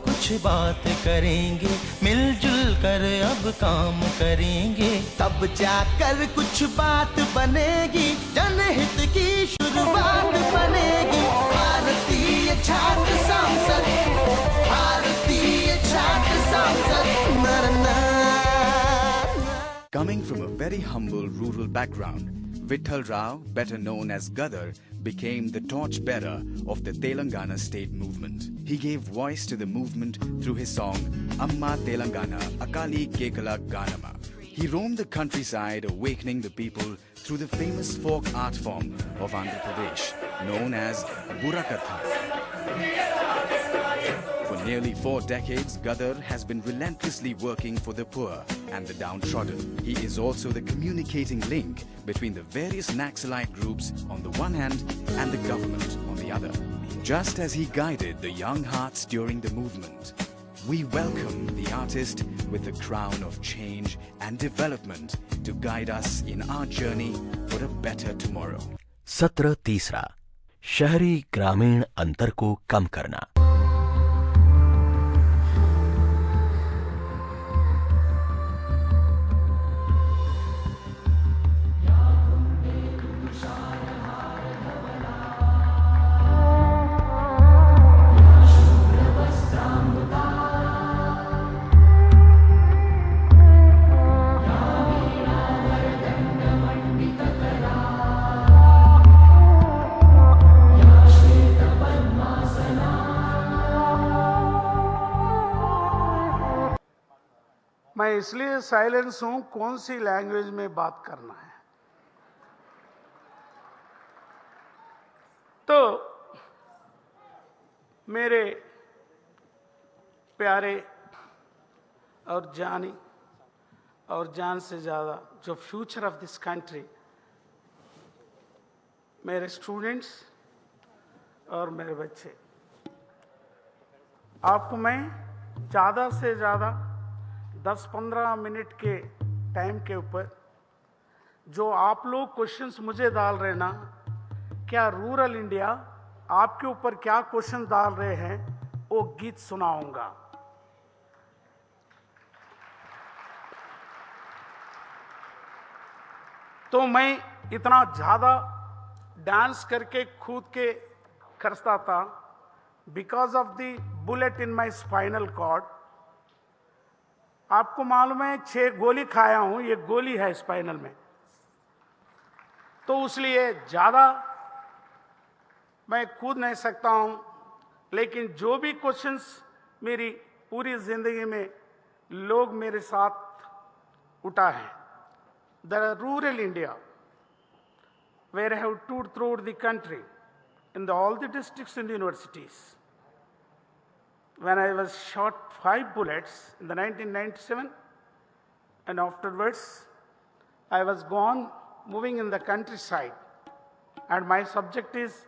कुछ बात करेंगे, मिलजुल कर अब काम करेंगे, तब जाकर कुछ बात बनेगी, जनहित की शुरुआत बनेगी। भारतीय छात्र संसद, भारतीय छात्र संसद। Coming from a very humble rural background, Vitthal Rao, better known as Gadar, became the torchbearer of the Telangana state movement. He gave voice to the movement through his song Amma Telangana Akali Kekala Ganama. He roamed the countryside, awakening the people through the famous folk art form of Andhra Pradesh, known as Burakatha. For nearly 4 decades, Gadar has been relentlessly working for the poor and the downtrodden. He is also the communicating link between the various Naxalite groups on the one hand and the government on the other. Just as he guided the young hearts during the movement, we welcome the artist with the crown of change and development to guide us in our journey for a better tomorrow. सत्र तीसरा, शहरी ग्रामीण अंतर को कम करना। मैं इसलिए silence हूं, कौन सी लैंग्वेज में बात करना है। तो मेरे प्यारे और जानी और जान से ज़्यादा जो फ्यूचर ऑफ दिस कंट्री, मेरे स्टूडेंट्स और मेरे बच्चे, आपको मैं ज़्यादा से ज़्यादा 10-15 मिनट के टाइम के ऊपर जो आप लोग क्वेश्चंस मुझे डाल रहे ना, क्या रूरल इंडिया आपके ऊपर क्या क्वेश्चन डाल रहे हैं, वो गीत सुनाऊंगा। तो मैं इतना ज्यादा डांस करके कूद के करता था because of the bullet in my spinal cord. आपको मालूम है 6 गोली खाया हूं, ये गोली है स्पाइनल में, तो इसलिए ज्यादा मैं कूद नहीं सकता हूं। लेकिन जो भी क्वेश्चंस मेरी पूरी जिंदगी में लोग मेरे साथ उठा है, the rural India where I have toured throughout the country in all the districts and universities. When I was shot 5 bullets in the 1997, and afterwards I was gone moving in the countryside, and my subject is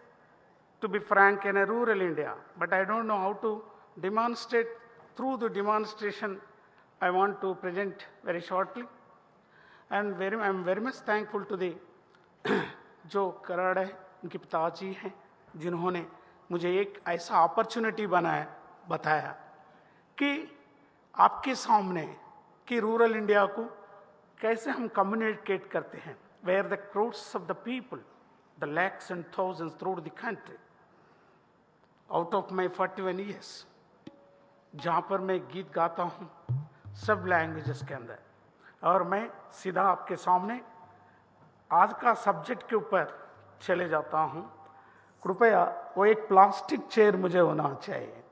to be frank in a rural India, but I don't know how to demonstrate. Through the demonstration I want to present very shortly, and I'm very much thankful to the जो कराड़ है, उनके पिताजी हैं, जिन्होंने मुझे एक ऐसा opportunity बताया कि आपके सामने कि रूरल इंडिया को कैसे हम कम्युनिकेट करते हैं, where the crowds of the people, the lakhs and thousands through the country, out of my 41 years, जहाँ पर मैं गीत गाता हूँ सब लैंग्वेजेस के अंदर। और मैं सीधा आपके सामने आज का सब्जेक्ट के ऊपर चले जाता हूँ। कृपया वो एक प्लास्टिक चेयर मुझे होना चाहिए,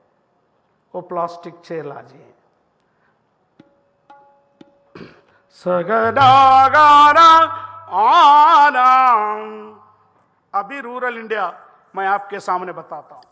वो प्लास्टिक चेयर लाजिए। सगदागारा आना। अभी रूरल इंडिया मैं आपके सामने बताता हूं।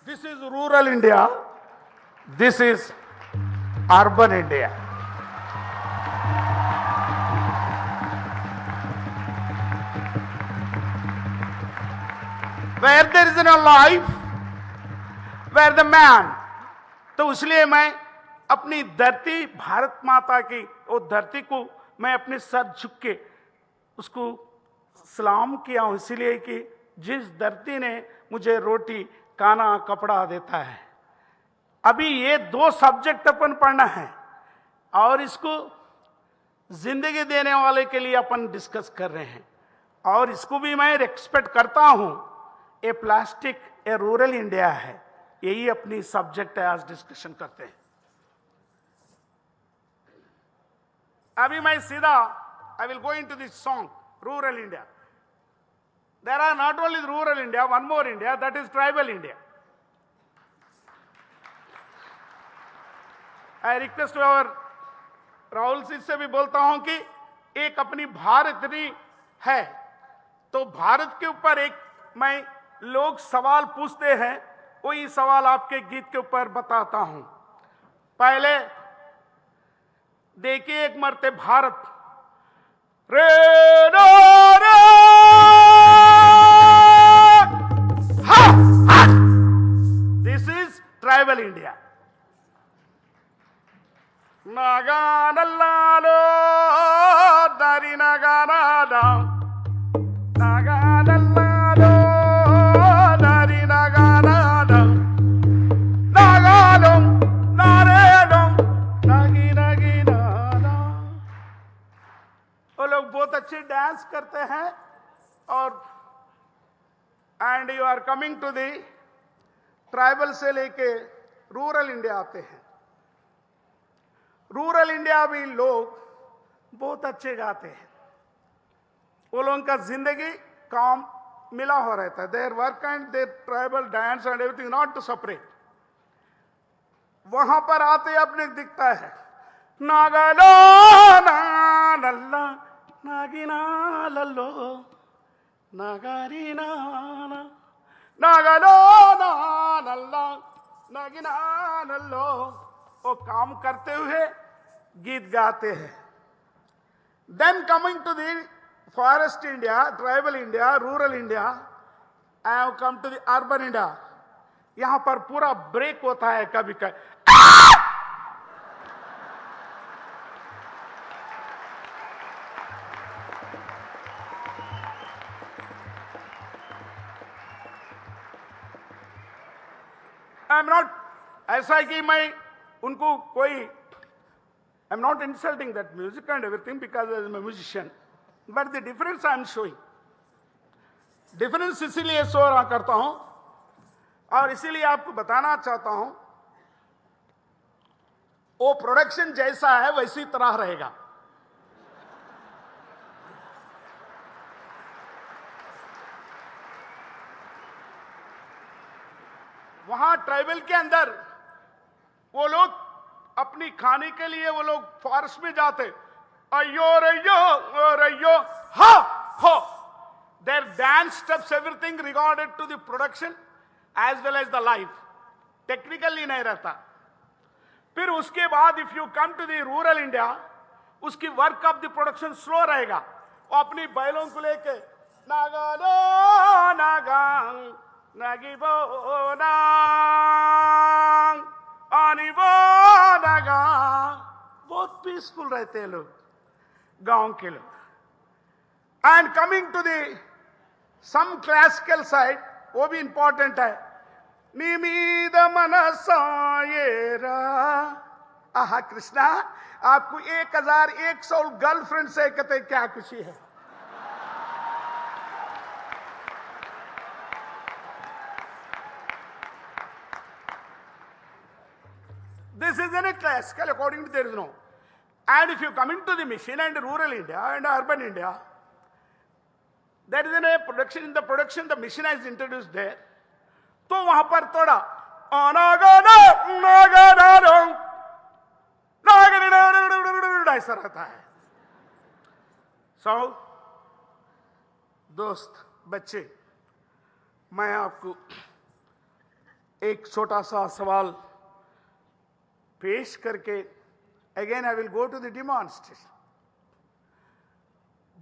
This is rural India. This is urban India. where there is no life, where the man. तो इसलिए मैं अपनी धरती भारत माता की वो धरती को मैं अपने सर झुक के उसको सलाम किया हूं, इसलिए कि जिस धरती ने मुझे रोटी खाना कपड़ा देता है। अभी ये दो सब्जेक्ट अपन पढ़ना है और इसको जिंदगी देने वाले के लिए अपन डिस्कस कर रहे हैं और इसको भी मैं एक्सपेक्ट करता हूं। ए प्लास्टिक ए रूरल इंडिया है, यही अपनी सब्जेक्ट है, आज डिस्कशन करते हैं। अभी मैं सीधा I will go into this song rural India. There are not only rural India, one more India, that is tribal India. I request our Rahul Singh से भी बोलता हूं कि एक अपनी भारत है तो भारत के ऊपर एक मैं लोग सवाल पूछते हैं, वही सवाल आपके गीत के ऊपर बताता हूं। पहले देखिए एक मरते भारत रे रो रे हा हा, दिस इज ट्राइबल इंडिया। नागा नल्लालो दारी नागा नादा नागा नल्लालो दारी नागा नादा नागालो नारेलो नागी नागी नादा। वो लोग बहुत अच्छे डांस करते हैं और and you are coming to the tribal से लेके रूरल इंडिया आते हैं। रूरल इंडिया भी लोग बहुत अच्छे गाते हैं, वो लोगों का जिंदगी काम मिला हो रहता है। Their work and their tribal dance and everything not to separate. वहां पर आते अपने दिखता है नागलो ना लल्ला नागिना लल्लो नागारी नाना नागलो ना लल्ला नागिना लल्लो। वो काम करते हुए गीत गाते हैं। Then coming to the forest India, tribal India, rural India, I have come to the urban India. यहां पर पूरा ब्रेक होता है कभी कभी। आई एम नॉट ऐसा कि मैं उनको कोई I am not insulting that music and everything because I am a musician, but the difference I am showing. Difference इसीलिए शो रहा करता हूं और इसीलिए आपको बताना चाहता हूं वो प्रोडक्शन जैसा है वैसी तरह रहेगा। वहां ट्राइबल के अंदर वो लोग अपनी खाने के लिए वो लोग फॉरेस्ट में जाते, अयो रयो हा हो। Their dance steps everything regarded to the production as well as the life, technically नहीं रहता। फिर उसके बाद if you come to the rural India, उसकी work of the production slow रहेगा। वो अपनी बैलों को लेके नागालो नागांग नागिबो नांग आनिबो नागा। बहुत पीसफुल रहते हैं लोग, गांव के लोग। And coming to the some classical side, वो भी इंपॉर्टेंट है। निमीद मनसायेरा। आहा कृष्णा, आपको 1100 गर्लफ्रेंड से कहते क्या खुशी है। This is in a classical, according to there is no. And if you come into the mission and rural India and urban India, there is a production, in the production the mission is introduced there. तो वहां पर थोड़ा ऐसा रहता है। सो दोस्त बच्चे, मैं आपको एक छोटा सा सवाल पेश करके again I will go to the demonstration.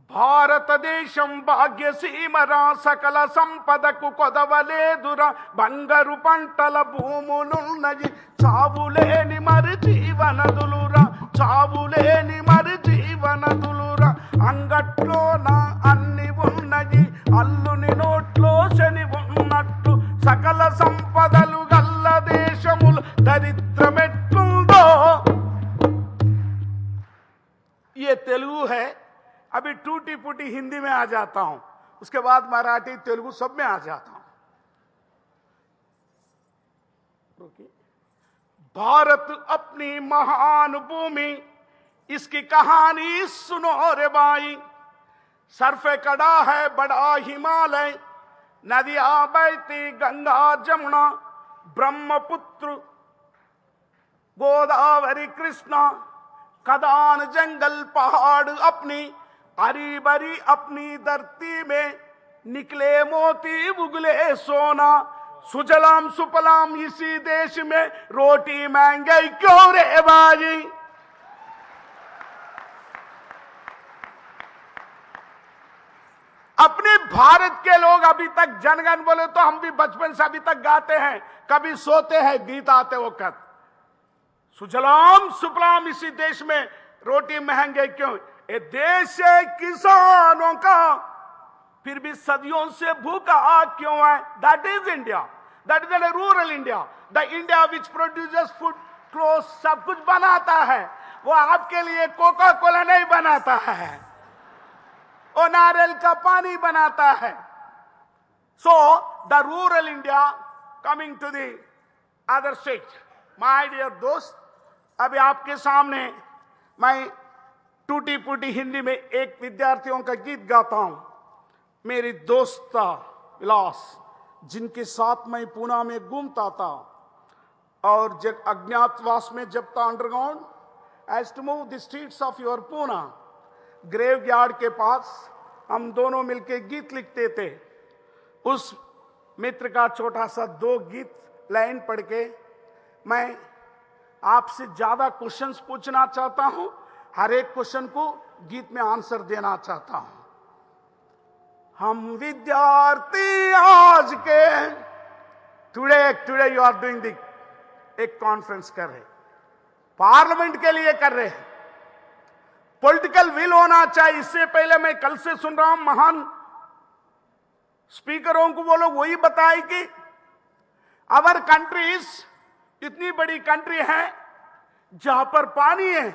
భారతదేశం భాగ్యసీమరా సకల సంపదకు కొదవలేదురా బంగారు పంటల భూములున్నది చావులేని మరి జీవనదులురా చావులేని మరి జీవనదులురా అంగట్లోన అన్ని ఉన్నది అల్లుని నోట్లో శని ఉన్నట్టు సకల సంపదలు గల్ల దేశములు దరిద్రమెట్లుందో. ये तेलुगु है. अभी टूटी फूटी हिंदी में आ जाता हूं, उसके बाद मराठी तेलुगु सब में आ जाता हूं. भारत अपनी महान भूमि, इसकी कहानी सुनो रे भाई. सरफे कड़ा है बड़ा हिमालय, नदियां बहती गंगा जमुना ब्रह्मपुत्र गोदावरी कृष्णा खदान जंगल पहाड़ अपनी हरी भरी अपनी धरती में निकले मोती उगले सोना सुजलाम सुफलाम इसी देश में रोटी महंगाई क्यों रे बाजी. अपने भारत के लोग अभी तक जनगण बोले तो हम भी बचपन से अभी तक गाते हैं, कभी सोते हैं गीत आते वक्त. सुजलाम सुफलाम इसी देश में रोटी महंगे क्यों. ये देश है किसानों का, फिर भी सदियों से भूखा क्यों है. That is India, that is the rural India, the India which produces food cloth सब कुछ बनाता है. वो आपके लिए कोका कोला नहीं बनाता है, वो नारियल का पानी बनाता है. So the rural India coming to the other state. My dear दोस्त, अभी आपके सामने मैं टूटी फूटी हिंदी में एक विद्यार्थियों का गीत गाता हूं. मेरी दोस्त विलास, जिनके साथ मैं पूना में घूमता था और जब अज्ञातवास में जब था underground, as to move the streets of your Poona, graveyard के पास हम दोनों मिलकर गीत लिखते थे. उस मित्र का छोटा सा 2 गीत लाइन पढ़ के मैं आपसे ज्यादा क्वेश्चंस पूछना चाहता हूं, हर एक क्वेश्चन को गीत में आंसर देना चाहता हूं. हम विद्यार्थी आज के today you are doing the एक कॉन्फ्रेंस कर रहे, पार्लियामेंट के लिए कर रहे हैं. पॉलिटिकल विल होना चाहिए. इससे पहले मैं कल से सुन रहा हूं महान स्पीकरों को, वो लोग वही बताए कि अवर कंट्रीज इतनी बड़ी कंट्री है जहां पर पानी है,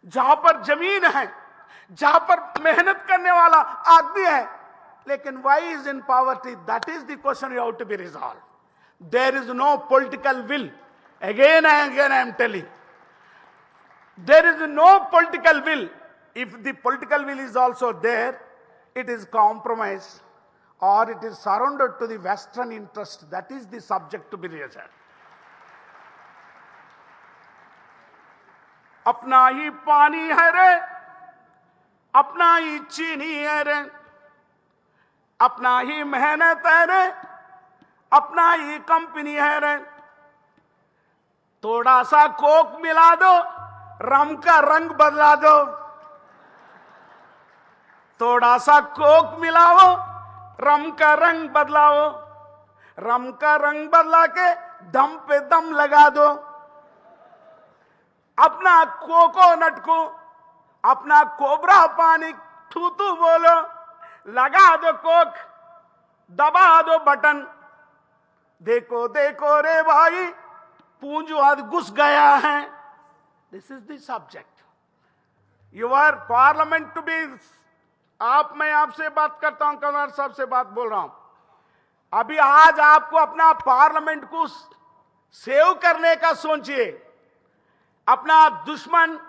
जहां पर जमीन है, जहां पर मेहनत करने वाला आदमी है, लेकिन why is in poverty. That is the question you have to be resolve. There is no political will. Again and again I am telling, there is no political will. If the political will is also there, it is compromise or it is surrendered to the Western interest. That is the subject to be resolved. अपना ही पानी है रे, अपना ही चीनी है रे, अपना ही मेहनत है रे, अपना ही कंपनी है रे. थोड़ा सा कोक मिला दो, रम का रंग बदला दो. थोड़ा सा कोक मिलाओ, रम का रंग बदलाओ. रम का रंग बदला के दम पे दम लगा दो. अपना कोकोनट को अपना कोबरा पानी थूतू बोलो, लगा दो कोक, दबा दो बटन. देखो देखो रे भाई, पूंजवाद घुस गया है. This is the subject. Your parliament to be. मैं आपसे बात करता हूं, कमर साहब से बात बोल रहा हूं. अभी आज आपको अपना पार्लियामेंट को सेव करने का सोचिए. अपना दुश्मन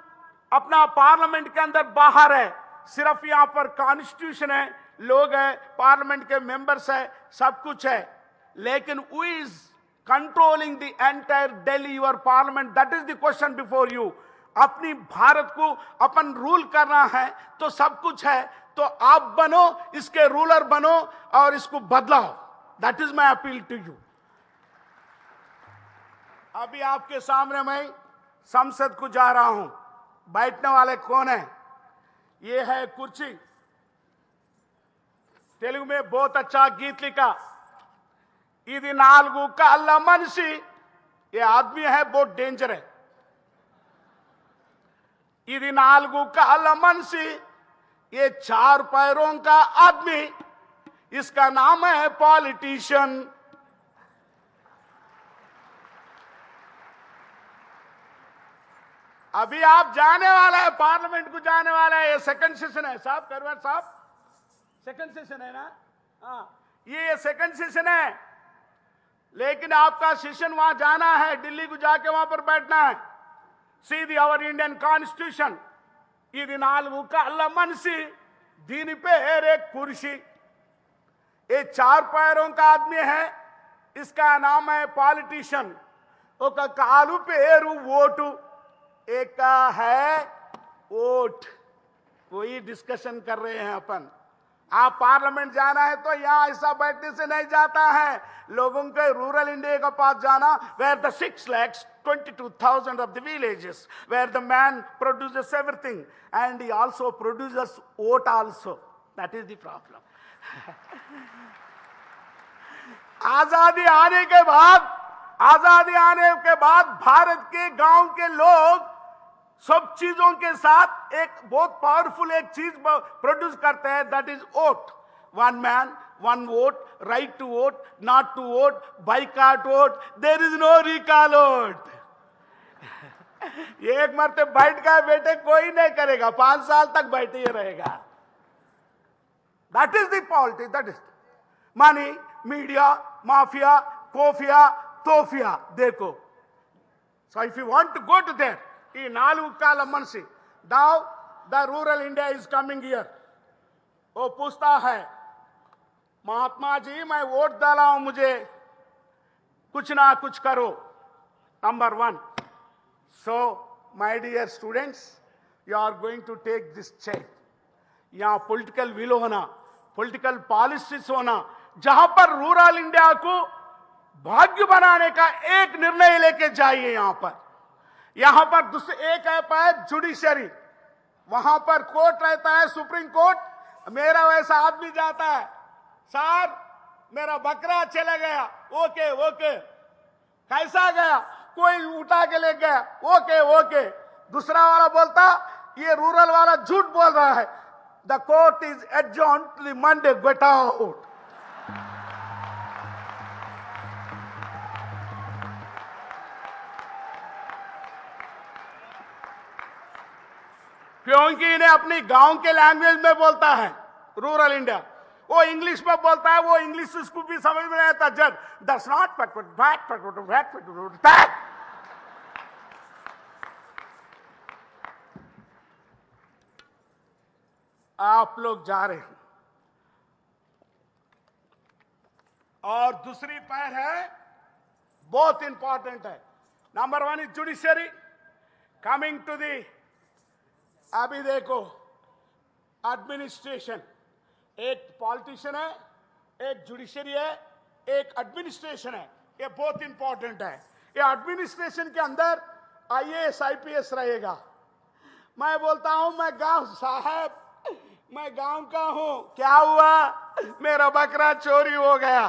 अपना पार्लियामेंट के अंदर बाहर है, सिर्फ यहां पर कॉन्स्टिट्यूशन है, लोग हैं, पार्लियामेंट के मेंबर्स है, सब कुछ है, लेकिन who is controlling the entire Delhi your parliament? That is the question before you. अपनी भारत को अपन रूल करना है तो सब कुछ है, तो आप बनो, इसके रूलर बनो और इसको बदलाओ. That is my appeal to you. अभी आपके सामने मैं संसद को जा रहा हूं. बैठने वाले कौन है? ये है कुर्सी। तेलुगु में बहुत अच्छा गीत लिखा, इदी नालुगु काళ్ళ मनिषि। ये आदमी है बहुत डेंजर है। इदी नालुगु काళ్ళ मनिषि, ये 4 पैरों का आदमी, इसका नाम है पॉलिटिशियन। अभी आप जाने वाला है, पार्लियामेंट को जाने वाला है। ये सेकंड सेशन है साहब, करवर साहब, सेकंड सेशन है ना? हाँ, ये सेकंड सेशन है, लेकिन आपका सेशन वहां जाना है, दिल्ली को जाके वहां पर बैठना है। सी दी आवर इंडियन कॉन्स्टिट्यूशन, ఇది 4 కాళ్ళ మనిషి, దీని పేరే कुर्सी। ये 4 पैरों का आदमी है, इसका नाम है पॉलिटिशियन। ఒక కాలు పేరు ఓటు, एक का है वोट। वही डिस्कशन कर रहे हैं अपन। आप पार्लियामेंट जाना है तो यहाँ ऐसा बैठने से नहीं जाता है। लोगों के रूरल इंडिया का पास जाना, where the 6,22,000 of the villages, where the man produces everything and he also produces vote also. That is the problem. आजादी आने के बाद भारत के गांव के लोग सब चीजों के साथ एक बहुत पावरफुल एक चीज प्रोड्यूस करते हैं, that is vote. 1 man 1 vote, right to vote, not to vote, boycott vote, there is no recall vote। ये एक मरते बैठ गए बेटे, कोई नहीं करेगा, 5 साल तक बैठे ही रहेगा। That is the politics, that is money, media, mafia, कोफिया, तोफिया। देखो, so if you want to go to there, ఈ 4 కాళ్ళ మనిషి, now the rural India is coming here। वो पूछता है, महात्मा जी मैं वोट डाला हूं, मुझे कुछ ना कुछ करो। Number 1, so my dear students, you are going to take this check। यहां पॉलिटिकल विल होना, पॉलिटिकल पॉलिसीज होना, जहां पर रूरल इंडिया को भाग्य बनाने का एक निर्णय लेके जाइए। यहां पर दूसरे एक ऐप है जुडिशरी, वहां पर कोर्ट रहता है, सुप्रीम कोर्ट। मेरा वैसा आदमी जाता है, सर मेरा बकरा चला गया, ओके ओके, कैसा गया, कोई उठा के ले गया, ओके ओके। दूसरा वाला बोलता, ये रूरल वाला झूठ बोल रहा है, the court is adjourn to the Monday, get out. क्योंकि इन्हें अपनी गांव के लैंग्वेज में बोलता है रूरल इंडिया, वो इंग्लिश में बोलता है, वो इंग्लिश उसको भी समझ में नहीं आता। जज दैट्स नॉट दैट। आप लोग जा रहे हैं, और दूसरी पैर है बहुत इंपॉर्टेंट है। Number 1 is judiciary, coming to the. अभी देखो, एडमिनिस्ट्रेशन, एक पॉलिटिशियन है, एक जुडिशरी है, एक एडमिनिस्ट्रेशन है। ये बहुत इंपॉर्टेंट है। ये एडमिनिस्ट्रेशन के अंदर IAS IPS रहेगा। मैं बोलता हूं, मैं गांव साहब, मैं गांव का हूं, क्या हुआ, मेरा बकरा चोरी हो गया।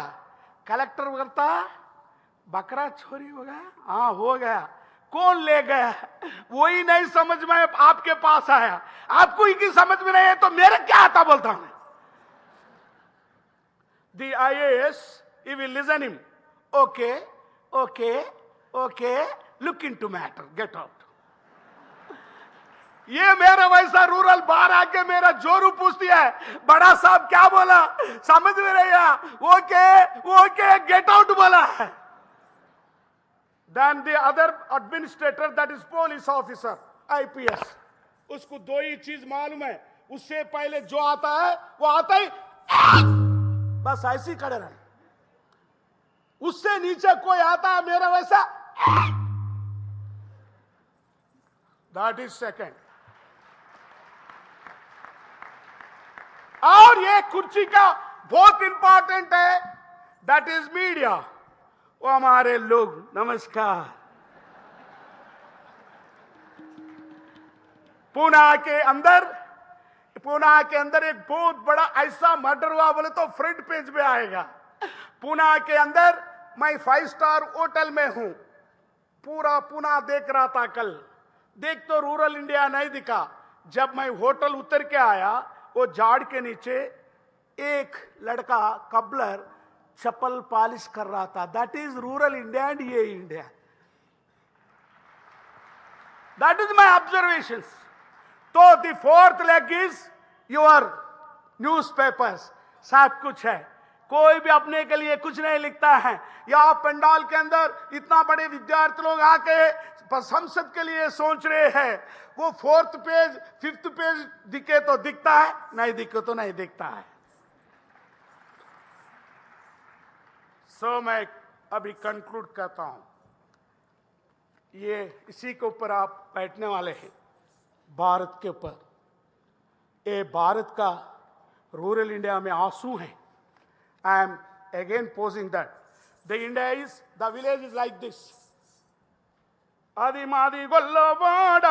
कलेक्टर बोलता, बकरा चोरी हो गया? हाँ हो गया। कौन ले गया? वही नहीं समझ में आपके पास आया, आपको ही की समझ में नहीं है तो मेरे क्या आता बोलता हूं। The IAS, he will listen him, okay okay okay, look into matter, get out। ये मेरा वैसा रूरल बाहर आके मेरा जोरू पूछती है, बड़ा साहब क्या बोला, समझ में नहीं आया, ओके ओके गेट आउट बोला है। Then the other administrator, that is police officer, IPS, उसको 2 ही चीज मालूम है, उससे पहले जो आता है वो आता ही बस ऐसी खड़े रहे। उससे नीचे कोई आता है मेरा वैसा, that is second। और ये कुर्सी का बहुत इंपॉर्टेंट है, that is मीडिया। वो हमारे लोग, नमस्कार। पुणे के अंदर पुणे के अंदर एक बहुत बड़ा ऐसा मर्डर हुआ बोले तो फ्रंट पेज में आएगा। पुणे के अंदर मैं 5 स्टार होटल में हूं, पूरा पुणे देख रहा था कल, देख तो रूरल इंडिया नहीं दिखा। जब मैं होटल उतर के आया, वो झाड़ के नीचे एक लड़का कबलर चप्पल पॉलिश कर रहा था। That is rural India and ये India. That is my observation. तो the fourth leg is your newspapers. सब कुछ है, कोई भी अपने के लिए कुछ नहीं लिखता है। यहाँ पंडाल के अंदर इतना बड़े विद्यार्थी लोग आके संसद के लिए सोच रहे हैं, वो 4th पेज 5th पेज दिखे तो दिखता है, नहीं दिखे तो नहीं दिखता है। मैं अभी कंक्लूड करता हूं। ये इसी के ऊपर आप बैठने वाले हैं, भारत के ऊपर। ये भारत का रूरल इंडिया में आंसू है। I am again posing that the India is the village is like this. आदि मादि गोल्लवाड़,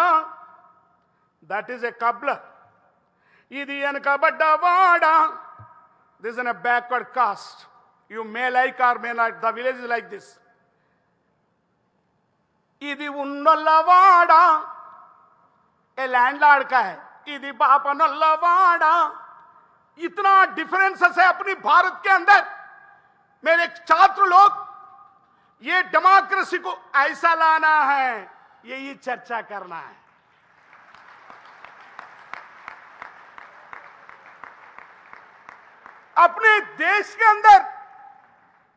दैट इज ए कबलर। इदी एनकबड्डवाड़, this is a backward caste. You may like or may not, the village is like this. इदी उन्नल्लवाड़ा, ये landlord का है। इदी बापनल्लवाड़ा। इतना differences है अपनी भारत के अंदर। मेरे छात्र लोग, ये डेमोक्रेसी को ऐसा लाना है, यही चर्चा करना है। अपने देश के अंदर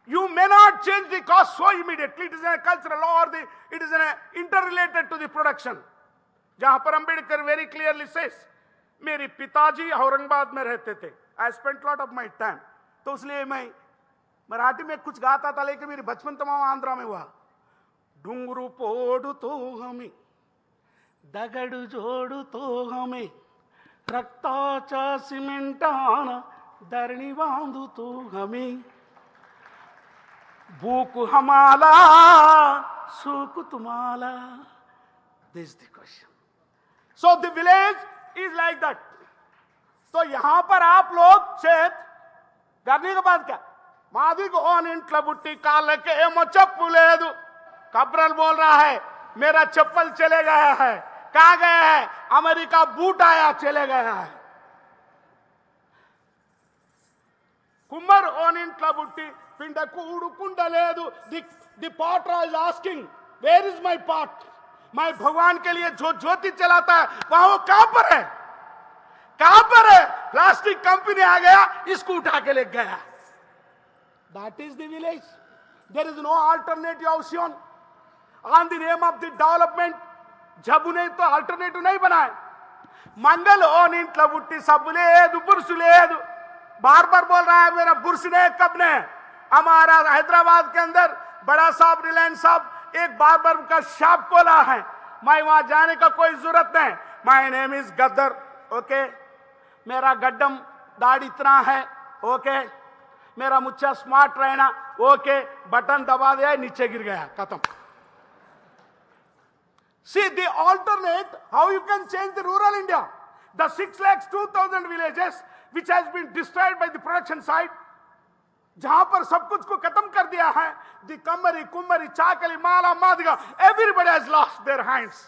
you may not change the cost so immediately. It is a cultural law or it is interrelated to the production. जहां पर अंबेडकर very clearly says, मेरे पिताजी औरंगाबाद में रहते थे। I spent lot of my time. तो इसलिए मैं मराठी में कुछ गाता था, लेकिन मेरी बचपन तमाम आंध्रा में हुआ। डुंगरू पोडू तो हमें, दगड़ जोड़ू तो हमें, रक्ताचा सिमेंटाना धरणी बांधू तो हमें, भूख हमाला सुख तुम्हारा। This is the question. So the village is like that. तो यहां पर आप लोग चेत करने के बाद क्या, मादी को ओन इंट्ल बुट्टी काल के मो चप्पू लेदु। कब्रल बोल रहा है, मेरा चप्पल चले गया है। कहां गया है? अमेरिका बूट आया, चले गया है। कुमर ओन इंट्ल बुट्टी पिंड कूड़ कुंड लेदु। The potter is asking, where is my pot? मैं भगवान के लिए जो ज्योति चलाता है, वहां वो कहां पर है? कहां पर है? प्लास्टिक कंपनी आ गया, इसको उठा के ले गया। That is the village. There is no alternative option on the name of the development. जब उन्हें तो अल्टरनेटिव नहीं बनाए। मंगल ओन इंट्ल बुट्टी सब लेदु बुर्सु लेदु। बार बार बोल रहा है, मेरा बुर्स ने कब ने। हमारा हैदराबाद के अंदर बड़ा साहब रिलायंस साहब एक बार्बर का शॉप खोला है। मैं वहां जाने का कोई जरूरत नहीं। My name is गद्दर। ओके, मेरा गड्डम दाढ़ी इतना है। ओके, मेरा मुच्छा स्मार्ट रहना। ओके, बटन दबा दिया, नीचे गिर गया, खत्म। See the alternate, how you can change the rural India. The 6,02,000 villages which has been destroyed by the production side, जहां पर सब कुछ को खत्म कर दिया है। दी कमरी कुमरी चाकली माला मादिगा, everybody has lost their hands.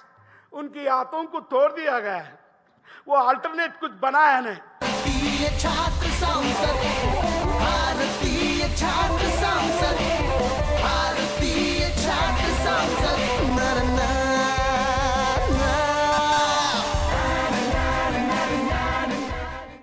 उनकी हाथों को तोड़ दिया गया है। वो अल्टरनेट कुछ बनाया नहीं। छात्र संसद